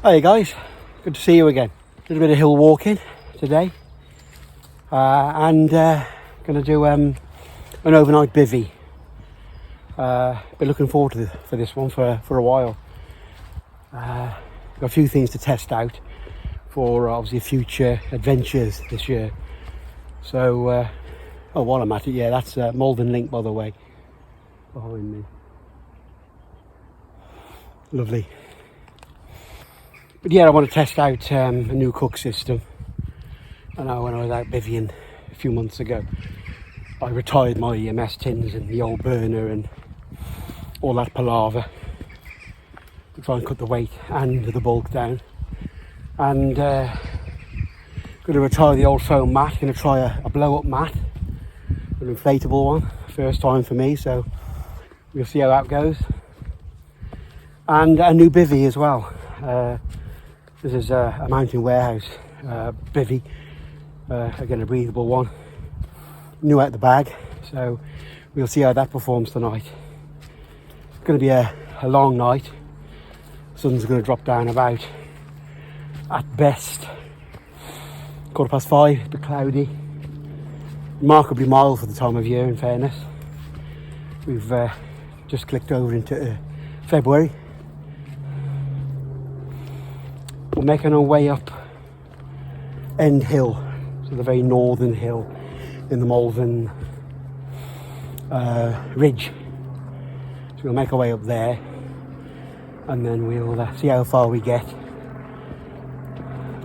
Hey guys, good to see you again. A little bit of hill walking today, and going to do an overnight bivvy. Been looking forward to for this one for a while. Got a few things to test out for obviously future adventures this year. So, while I'm at it, yeah, that's Malvern Link, by the way, behind me. Lovely. But yeah, I want to test out a new cook system. I know when I was out bivvying a few months ago, I retired my mess tins and the old burner and all that palaver to try and cut the weight and the bulk down. And going to retire the old foam mat. Going to try a blow-up mat, an inflatable one, first time for me. So we'll see how that goes. And a new bivvy as well. This is a mountain warehouse bivvy, again a breathable one, new out the bag, so we'll see how that performs tonight. It's going to be a long night. Sun's going to drop down about, at best, 5:15, a bit cloudy, remarkably mild for the time of year in fairness. We've just clicked over into February. We're making our way up End Hill, so the very northern hill in the Malvern Ridge. So we'll make our way up there, and then we'll see how far we get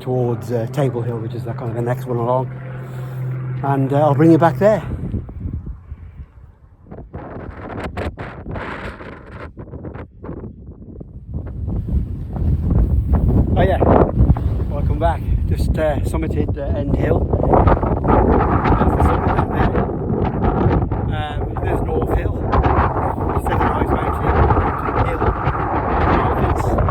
towards Table Hill, which is the kind of the next one along, and I'll bring you back there. Oh yeah, welcome back. Just summited End Hill. There's the summit down there. There's North Hill. It's taking a nice mountain hill. Mountains, and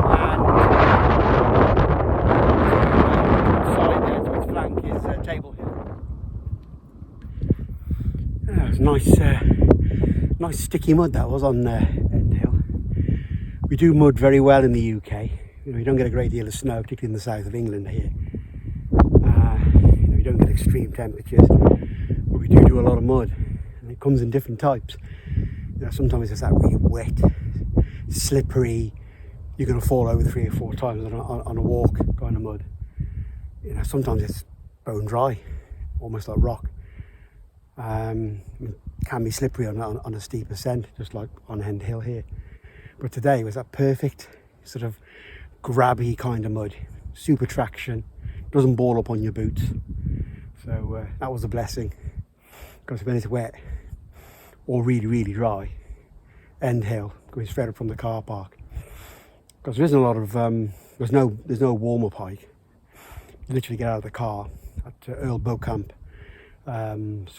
side there to its flank is Table Hill. It was nice sticky mud that was on End Hill. We do mud very well in the UK. You don't get a great deal of snow, particularly in the south of England here. You don't get extreme temperatures, but we do a lot of mud, and it comes in different types. Sometimes it's that really wet, slippery. You're going to fall over 3 or 4 times on a walk going of mud. Sometimes it's bone dry, almost like rock. It can be slippery on a steep ascent, just like on End Hill here. But today was that perfect sort of grabby kind of mud, super traction, doesn't ball up on your boots, so that was a blessing, because when it's wet or really dry, End Hill, going straight up from the car park, because there isn't a lot of there's no warm-up hike. You literally get out of the car at Earl Beaucamp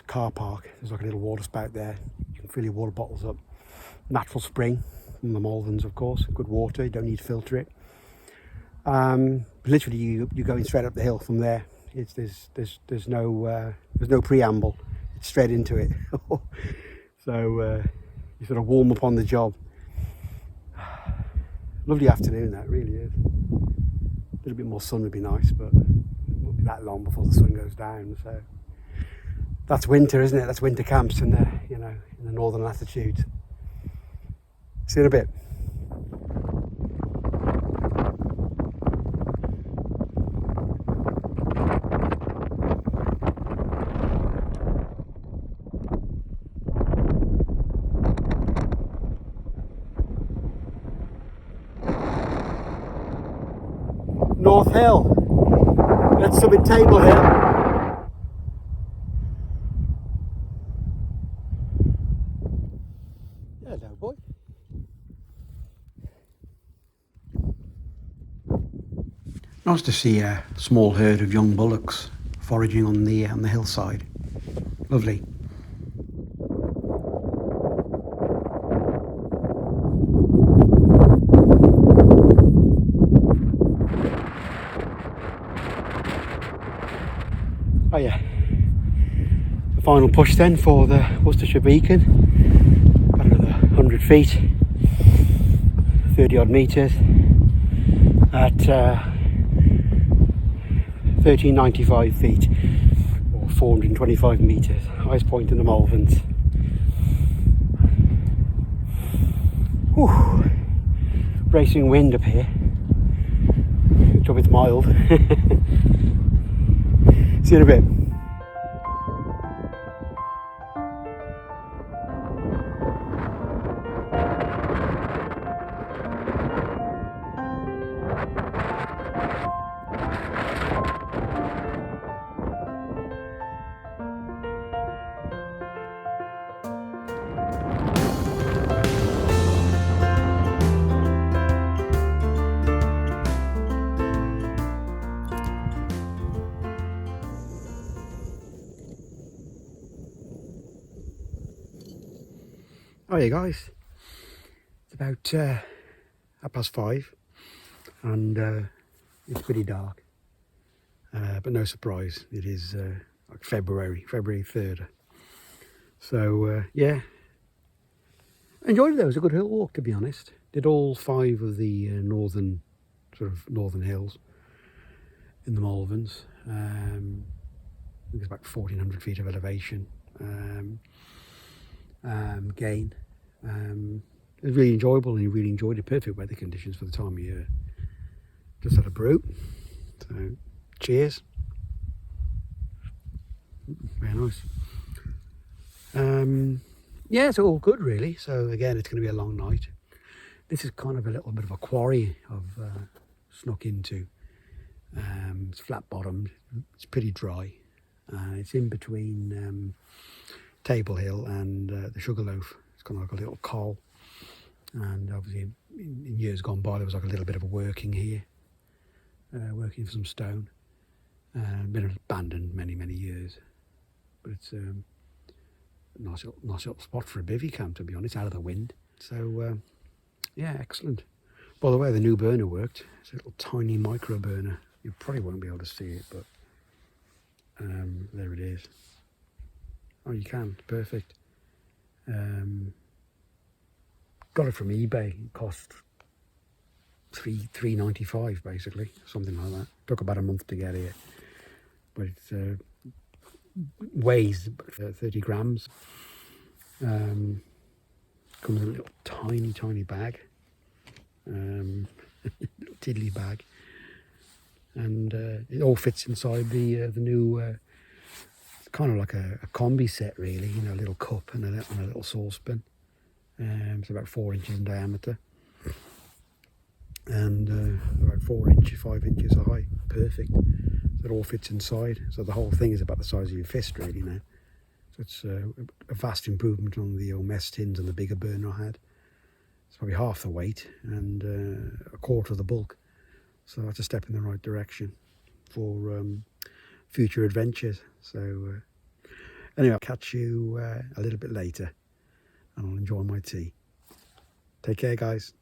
car park. There's like a little water spout there, you can fill your water bottles up, natural spring from the Malverns, of course, good water, you don't need to filter it. Literally you're going straight up the hill from there. There's no preamble, it's straight into it. So you sort of warm up on the job. Lovely afternoon that really is. A little bit more sun would be nice, but it won't be that long before the sun goes down. So that's winter, isn't it? That's winter camps in the northern latitudes. See you in a bit. North Hill. Let's summit Table Hill. Hello, boy. Nice to see a small herd of young bullocks foraging on the hillside. Lovely. Oh yeah, the final push then for the Worcestershire Beacon. About another 100 feet, 30 odd metres. at 1395 feet or 425 metres, highest point in the Malverns. Whew. Bracing wind up here. Good job it's mild. See you in a bit. Oh yeah guys, it's about 5:30 and it's pretty dark, but no surprise, it is like February 3rd. So yeah, enjoyed it though. It was a good hill walk, to be honest. Did all 5 of the northern hills in the Malverns. I think it's about 1400 feet of elevation gain. It was really enjoyable, and you really enjoyed it. Perfect weather conditions for the time of year. Just had a brew, so cheers. Very nice. Yeah, it's all good really. So again, it's going to be a long night. This is kind of a little bit of a quarry I've snuck into. It's flat bottomed, it's pretty dry. It's in between Table Hill and the Sugarloaf. It's kind of like a little col, and obviously in years gone by there was like a little bit of a working here, working for some stone. Been abandoned many years, but it's a nice little spot for a bivvy camp, to be honest, out of the wind. So yeah, excellent. By the way, the new burner worked. It's a little tiny micro burner. You probably won't be able to see it, but there it is. Oh, you can. Perfect. Got it from eBay. It cost $3.95 basically, something like that. Took about a month to get here, but it weighs 30 grams. Comes in a little tiny bag, little tiddly bag, and it all fits inside the new. Kind of like a combi set really, you know, a little cup and a little saucepan. It's about 4 inches in diameter and about 5 inches high. Perfect. So it all fits inside. So the whole thing is about the size of your fist really now. So it's a vast improvement on the old mess tins and the bigger burner I had. It's probably half the weight and a quarter of the bulk. So that's a step in the right direction for future adventures. So anyway, I'll catch you a little bit later and I'll enjoy my tea. Take care guys.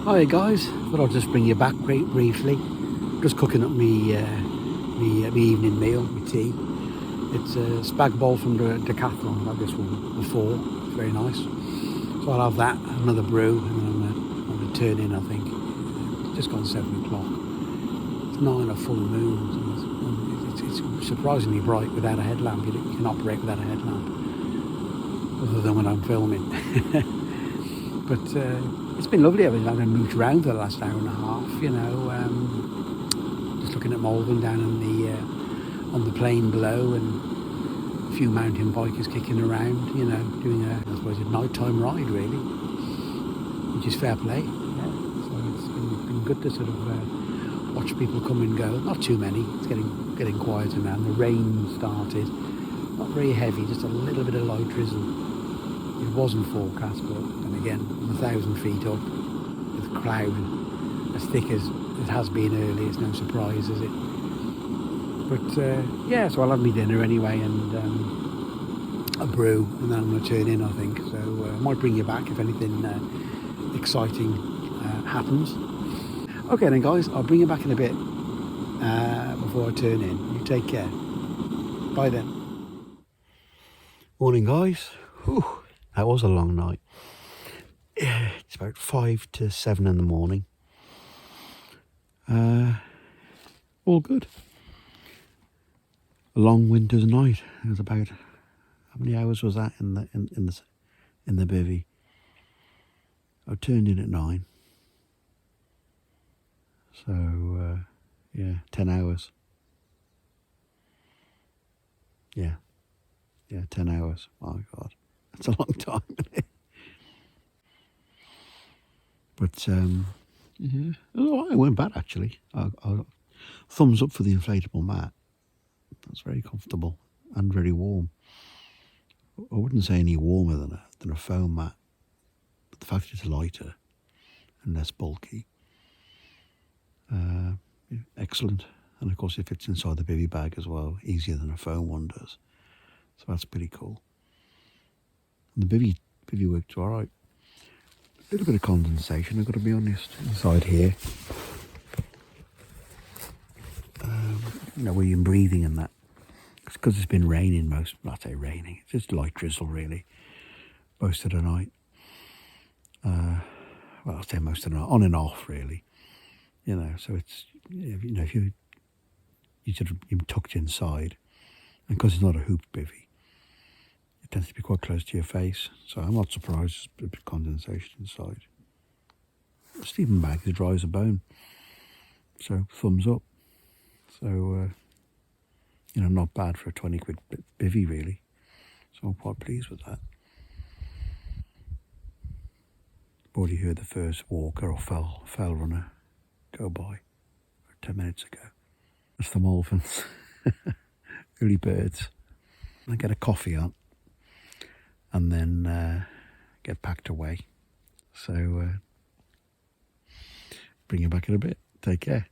Hi guys, thought I'll just bring you back briefly. Just cooking up me evening meal, my tea. It's a spag bowl from the Decathlon, like this one before. It's very nice. So I'll have that, another brew, and then I'm going to turn in, I think. It's just gone 7 o'clock. It's 9 a full moon. So it's surprisingly bright without a headlamp. You can operate without a headlamp, other than when I'm filming. But it's been lovely. I've been moved around for the last hour and a half, you know, just looking at Malvern down on the plain below, and a few mountain bikers kicking around, you know, doing I suppose a nighttime ride really, which is fair play. Yeah. So it's been good to sort of watch people come and go. Not too many. It's getting quieter now. The rain started, not very heavy, just a little bit of light drizzle. It wasn't forecast, but then again, 1,000 feet up with cloud as thick as it has been early, it's no surprise, is it? But yeah, so I'll have my dinner anyway and a brew, and then I'm going to turn in, I think. So I might bring you back if anything exciting happens. Okay then guys, I'll bring you back in a bit before I turn in. You take care. Bye then. Morning guys. Whew. That was a long night. It's about 5 to 7 in the morning. All good. A long winter's night. It was about, how many hours was that in the bivvy? I turned in at 9. So yeah, 10 hours. Yeah, 10 hours. My God, that's a long time. But yeah, it weren't bad actually. Thumbs up for the inflatable mat. That's very comfortable and very warm. I wouldn't say any warmer than a foam mat, but the fact it's lighter and less bulky, excellent. And of course, it fits inside the Bivvi bag as well, easier than a foam one does. So that's pretty cool. And the Bivvi worked all right. A little bit of condensation, I've got to be honest, inside here. Where you're breathing and that. It's because it's been raining I'd say raining, it's just light drizzle really, most of the night. Well, I'd say most of the night, on and off really. So it's, if you're tucked inside, and because it's not a hoop bivvy, it tends to be quite close to your face, so I'm not surprised there's a bit of condensation inside. The sleeping bag is dry as a bone, so thumbs up. So, not bad for a 20 quid bivvy really, so I'm quite pleased with that. Already heard the first walker or fell runner go by 10 minutes ago. That's the Malverns. Early birds. I get a coffee on and then get packed away. So bring you back in a bit. Take care.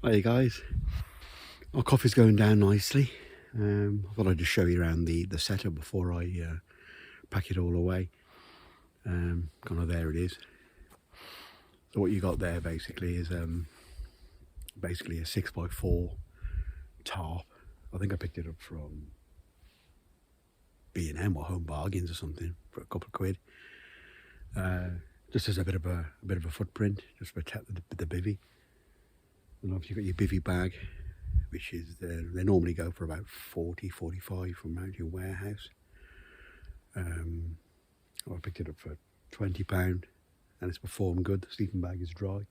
Hi guys, our coffee's going down nicely. I thought I'd just show you around the setup before I pack it all away. Kind of there it is. So what you got there basically is basically a 6x4 tarp. I think I picked it up from B&M or Home Bargains or something for a couple of quid. Just as a bit of a footprint, just to protect the bivvy. And obviously you've got your Bivvi bag, which is, they normally go for about 40, 45 from around your warehouse. I picked it up for £20 and it's performed good. The sleeping bag is dry.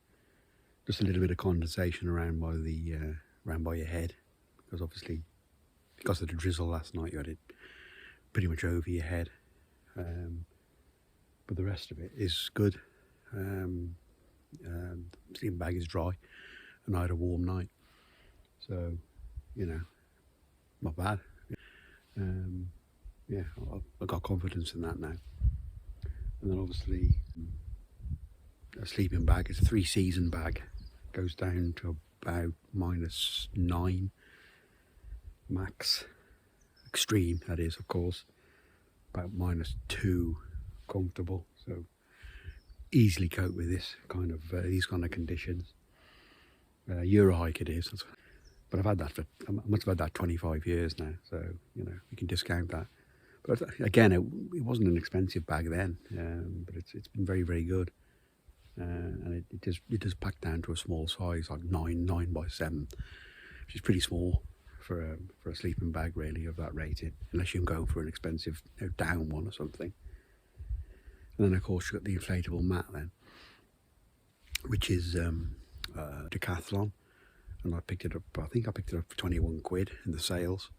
Just a little bit of condensation around by your head, because obviously because of the drizzle last night you had it pretty much over your head. But the rest of it is good. The sleeping bag is dry. And I had a warm night, so not bad. Yeah, I've got confidence in that now. And then obviously a sleeping bag, it's a 3-season bag, goes down to about -9 max, extreme that is, of course, about -2 comfortable. So easily cope with this kind of these kind of conditions. Euro hike it is, but I must have had that 25 years now, so you can discount that. But again, it wasn't an expensive bag then, but it's been very, very good, and it does pack down to a small size, like 9x7, which is pretty small for a sleeping bag really of that rating, unless you can go for an expensive down one or something. And then of course you've got the inflatable mat then, which is Decathlon, and I think I picked it up for 21 quid in the sales.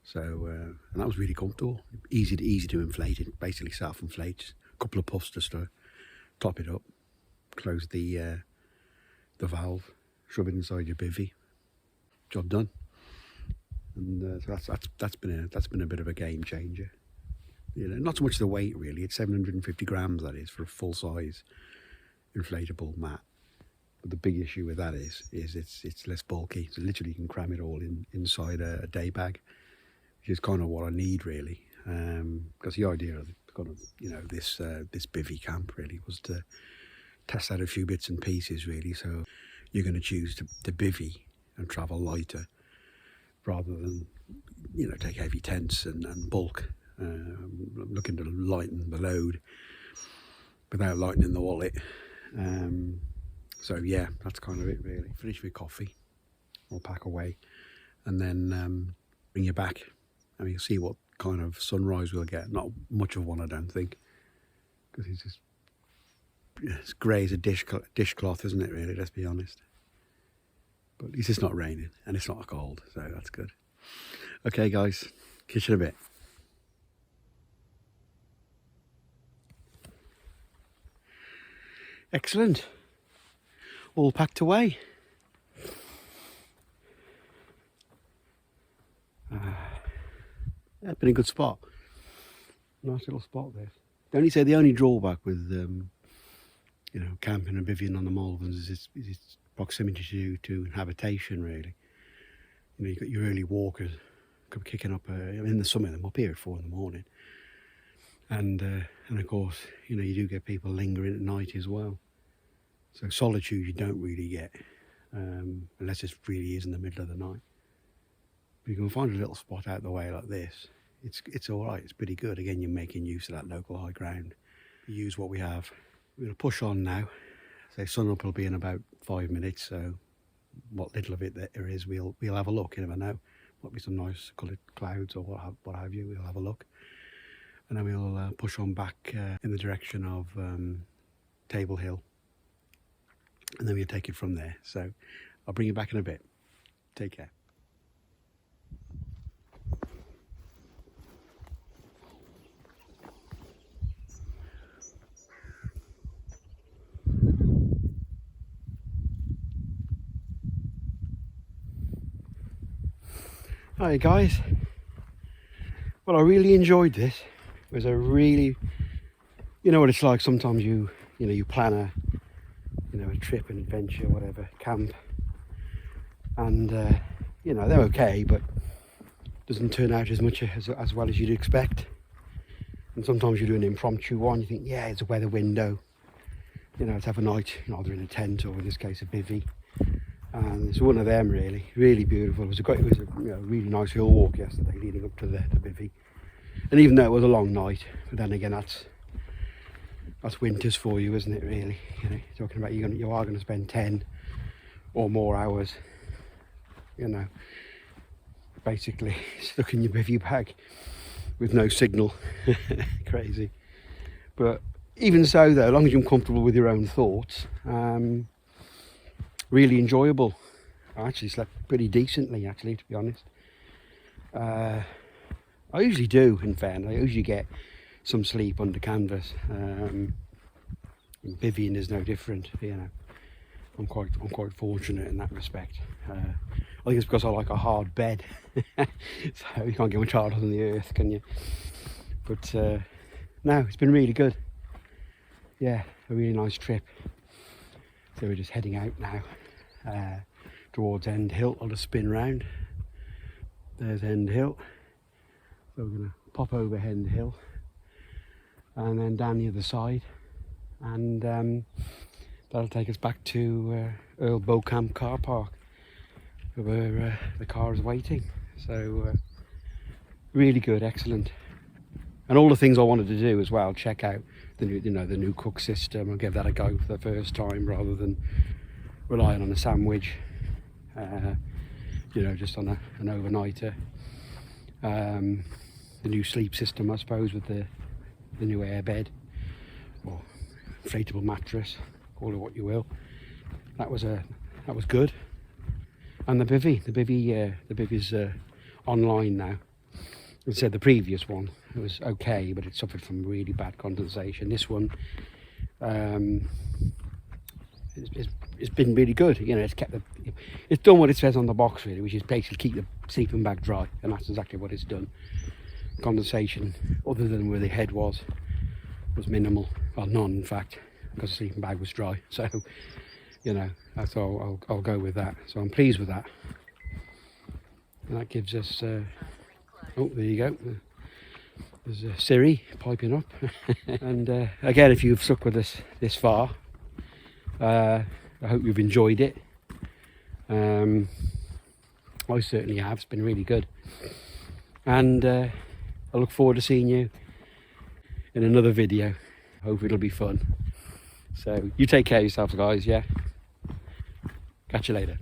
So and that was really comfortable, easy to inflate. It basically self-inflates. A couple of puffs just to top it up, close the valve, shove it inside your bivvy, job done. And so that's been a bit of a game changer. Not so much the weight really. It's 750 grams, that is, for a full size inflatable mat. But the big issue with that is it's less bulky. So literally you can cram it all inside a day bag, which is kind of what I need really. Because the idea of kind of this bivvy camp really was to test out a few bits and pieces really. So you're going to choose to bivvy and travel lighter rather than, you know, take heavy tents and bulk. Looking to lighten the load without lightening the wallet. So yeah, that's kind of it really. Finish with coffee, we'll pack away, and then bring you back and you'll see what kind of sunrise we'll get. Not much of one, I don't think, because it's just as grey as a dishcloth, isn't it really, let's be honest. But at least it's not raining and it's not cold, so that's good. Okay guys, catch you in a bit. Excellent, all packed away. That's been a good spot. Nice little spot this. The only drawback with you know, camping and bivvying on the Malverns is its proximity to habitation really. You know, you've got your early walkers kicking up, in the summer them up here at 4 in the morning. And of course, you know, you do get people lingering at night as well. So solitude you don't really get, unless it really is in the middle of the night. But you can find a little spot out the way like this. It's all right, it's pretty good. Again, you're making use of that local high ground. You use what we have. We're going to push on now. So sun up will be in about 5 minutes, so what little of it there is, we'll have a look. You never know. Might be some nice coloured clouds or what have you. We'll have a look. And then we'll push on back in the direction of Table Hill. And then we'll take it from there. So I'll bring you back in a bit. Take care. Hi guys. Well, I really enjoyed this. It was a really, you know what it's like, sometimes you plan a trip, an adventure, whatever, camp, and you know, they're okay, but doesn't turn out as much as well as you'd expect. And sometimes you do an impromptu one, you think, yeah, it's a weather window, you know, let's have a night, you know, either in a tent or in this case a bivvy. And it's one of them really beautiful. It was a you know, really nice hill walk yesterday leading up to the bivvy. And even though it was a long night, but then again, that's winters for you, isn't it really? You know, talking about you are going to spend 10 or more hours, you know, basically stuck in your bivvy bag with no signal. Crazy. But even so though, as long as you're comfortable with your own thoughts, really enjoyable. I actually slept pretty decently, actually, to be honest. I usually do, in fairness. I usually get some sleep under canvas. Bivvying is no different, you know. I'm quite fortunate in that respect. I think it's because I like a hard bed. So you can't get much harder than the earth, can you? But no, it's been really good. Yeah, a really nice trip. So we're just heading out now towards End Hill. I'll just spin round. There's End Hill. So we're going to pop over End Hill and then down the other side, and that'll take us back to Earl Beaucamp car park where the car is waiting. So really good, excellent. And all the things I wanted to do as well, check out the new cook system and give that a go for the first time rather than relying on a sandwich, you know, just on an overnighter. The new sleep system, I suppose, with the new air bed or inflatable mattress, call it what you will. That was good. And the Bivvi's online now. As I said, the previous one, it was okay, but it suffered from really bad condensation. This one, it's been really good. You know, it's done what it says on the box really, which is basically keep the sleeping bag dry, and that's exactly what it's done. Condensation, other than where the head was minimal, well, none in fact, because the sleeping bag was dry. So, you know, that's all. I'll go with that. So I'm pleased with that. And that gives us. Oh, there you go. There's Siri piping up. And again, if you've stuck with us this far, I hope you've enjoyed it. I certainly have. It's been really good. And I look forward to seeing you in another video. Hope it'll be fun. So you take care of yourselves, guys, yeah? Catch you later.